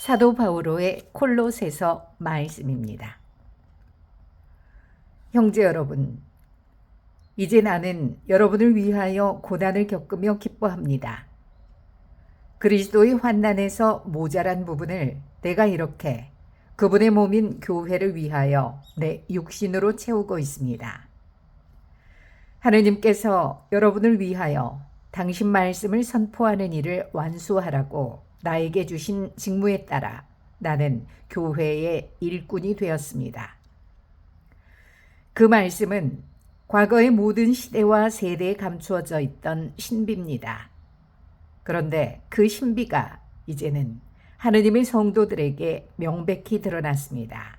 사도 바오로의 콜로새서 말씀입니다. 형제 여러분, 이제 나는 여러분을 위하여 고난을 겪으며 기뻐합니다. 그리스도의 환난에서 모자란 부분을 내가 이렇게 그분의 몸인 교회를 위하여 내 육신으로 채우고 있습니다. 하느님께서 여러분을 위하여 당신 말씀을 선포하는 일을 완수하라고 나에게 주신 직무에 따라 나는 교회의 일꾼이 되었습니다. 그 말씀은 과거의 모든 시대와 세대에 감추어져 있던 신비입니다. 그런데 그 신비가 이제는 하느님의 성도들에게 명백히 드러났습니다.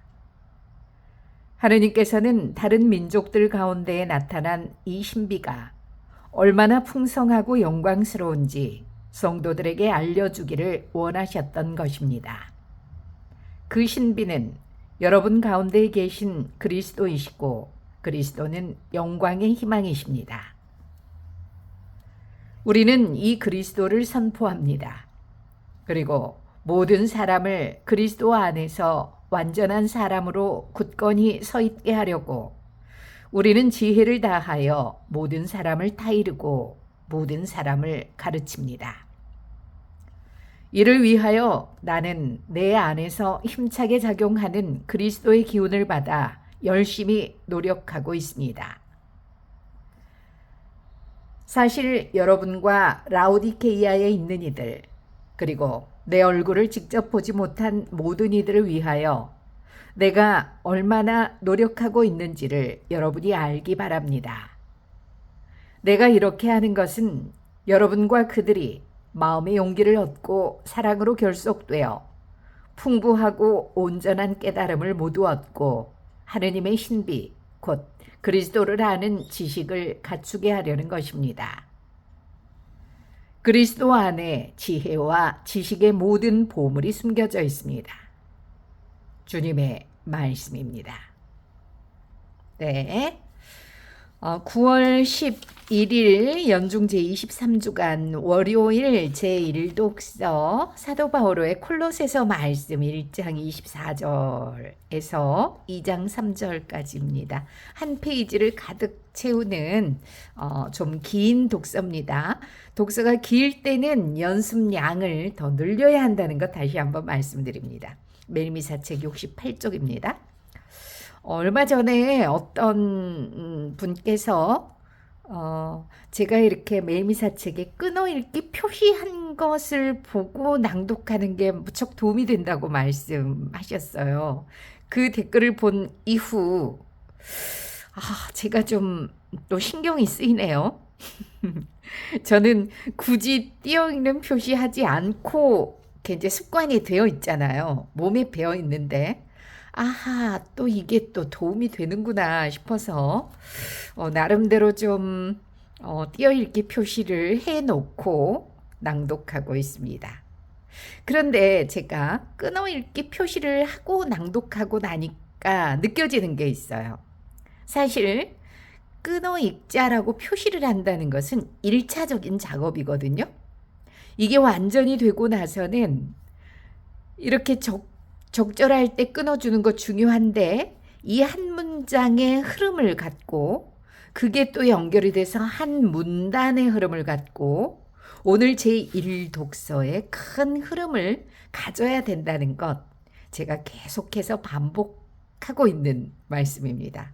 하느님께서는 다른 민족들 가운데에 나타난 이 신비가 얼마나 풍성하고 영광스러운지 성도들에게 알려주기를 원하셨던 것입니다. 그 신비는 여러분 가운데에 계신 그리스도이시고 그리스도는 영광의 희망이십니다. 우리는 이 그리스도를 선포합니다. 그리고 모든 사람을 그리스도 안에서 완전한 사람으로 굳건히 서 있게 하려고 우리는 지혜를 다하여 모든 사람을 타이르고 모든 사람을 가르칩니다. 이를 위하여 나는 내 안에서 힘차게 작용하는 그리스도의 기운을 받아 열심히 노력하고 있습니다. 사실 여러분과 라오디케이아에 있는 이들, 그리고 내 얼굴을 직접 보지 못한 모든 이들을 위하여 내가 얼마나 노력하고 있는지를 여러분이 알기 바랍니다. 내가 이렇게 하는 것은 여러분과 그들이 마음의 용기를 얻고 사랑으로 결속되어 풍부하고 온전한 깨달음을 모두 얻고 하느님의 신비, 곧 그리스도를 아는 지식을 갖추게 하려는 것입니다. 그리스도 안에 지혜와 지식의 모든 보물이 숨겨져 있습니다. 주님의 말씀입니다. 네. 9월 11일 연중 제23주간 월요일 제1독서 사도 바오로의 콜로새서 말씀 1장 24절에서 2장 3절까지입니다. 한 페이지를 가득 채우는 좀 긴 독서입니다. 독서가 길 때는 연습량을 더 늘려야 한다는 것 다시 한번 말씀드립니다. 멜미사책 68쪽입니다. 얼마 전에 어떤 분께서 제가 이렇게 멜미사책에 끊어읽기 표시한 것을 보고 낭독하는 게 무척 도움이 된다고 말씀하셨어요. 그 댓글을 본 이후 제가 좀 또 신경이 쓰이네요. 저는 굳이 띄어있는 표시하지 않고 이제 습관이 되어 있잖아요. 몸에 배어 있는데 또 이게 또 도움이 되는구나 싶어서 나름대로 좀 띄어읽기 표시를 해놓고 낭독하고 있습니다. 그런데 제가 끊어읽기 표시를 하고 낭독하고 나니까 느껴지는 게 있어요. 사실 끊어읽자라고 표시를 한다는 것은 1차적인 작업이거든요. 이게 완전히 되고 나서는 이렇게 적절할 때 끊어주는 거 중요한데 이 한 문장의 흐름을 갖고 그게 또 연결이 돼서 한 문단의 흐름을 갖고 오늘 제1독서의 큰 흐름을 가져야 된다는 것 제가 계속해서 반복하고 있는 말씀입니다.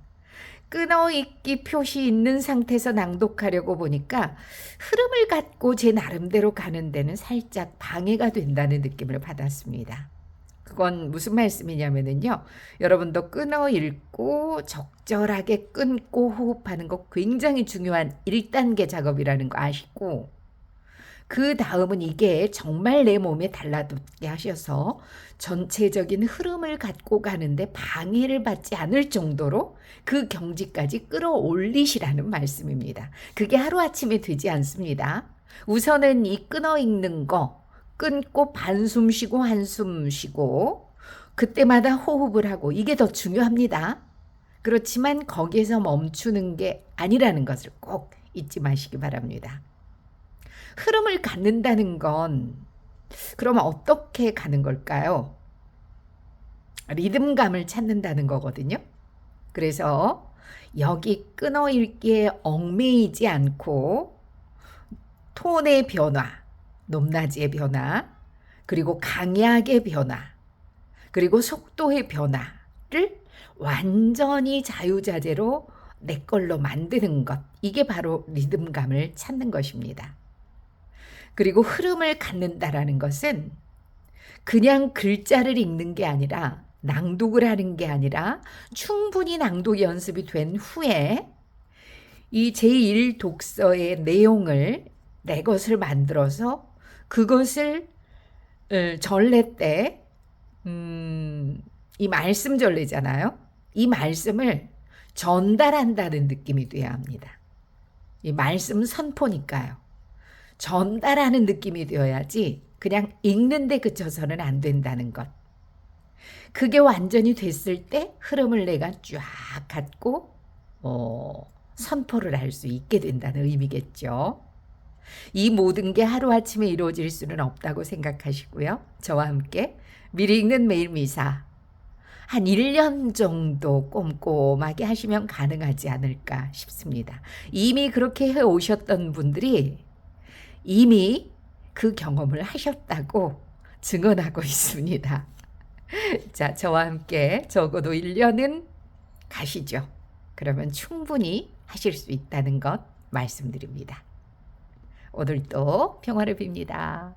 끊어읽기 표시 있는 상태에서 낭독하려고 보니까 흐름을 갖고 제 나름대로 가는 데는 살짝 방해가 된다는 느낌을 받았습니다. 그건 무슨 말씀이냐면요. 여러분도 끊어 읽고 적절하게 끊고 호흡하는 거 굉장히 중요한 1단계 작업이라는 거 아시고 그 다음은 이게 정말 내 몸에 달라붙게 하셔서 전체적인 흐름을 갖고 가는데 방해를 받지 않을 정도로 그 경지까지 끌어올리시라는 말씀입니다. 그게 하루아침에 되지 않습니다. 우선은 이 끊어 읽는 거 끊고 반숨 쉬고 한숨 쉬고 그때마다 호흡을 하고 이게 더 중요합니다. 그렇지만 거기에서 멈추는 게 아니라는 것을 꼭 잊지 마시기 바랍니다. 흐름을 갖는다는 건 그러면 어떻게 가는 걸까요? 리듬감을 찾는다는 거거든요. 그래서 여기 끊어읽기에 얽매이지 않고 톤의 변화, 높낮이의 변화, 그리고 강약의 변화, 그리고 속도의 변화를 완전히 자유자재로 내 걸로 만드는 것. 이게 바로 리듬감을 찾는 것입니다. 그리고 흐름을 갖는다라는 것은 그냥 글자를 읽는 게 아니라 낭독을 하는 게 아니라 충분히 낭독 연습이 된 후에 이 제1 독서의 내용을 내 것을 만들어서 그것을 전래 때 이 말씀 전래잖아요. 이 말씀을 전달한다는 느낌이 돼야 합니다. 이 말씀 선포니까요. 전달하는 느낌이 되어야지 그냥 읽는데 그쳐서는 안 된다는 것. 그게 완전히 됐을 때 흐름을 내가 쫙 갖고 선포를 할 수 있게 된다는 의미겠죠. 이 모든 게 하루아침에 이루어질 수는 없다고 생각하시고요. 저와 함께 미리 읽는 매일 미사 한 1년 정도 꼼꼼하게 하시면 가능하지 않을까 싶습니다. 이미 그렇게 해오셨던 분들이 이미 그 경험을 하셨다고 증언하고 있습니다. 자, 저와 함께 적어도 1년은 가시죠. 그러면 충분히 하실 수 있다는 것 말씀드립니다. 오늘도 평화를 빕니다.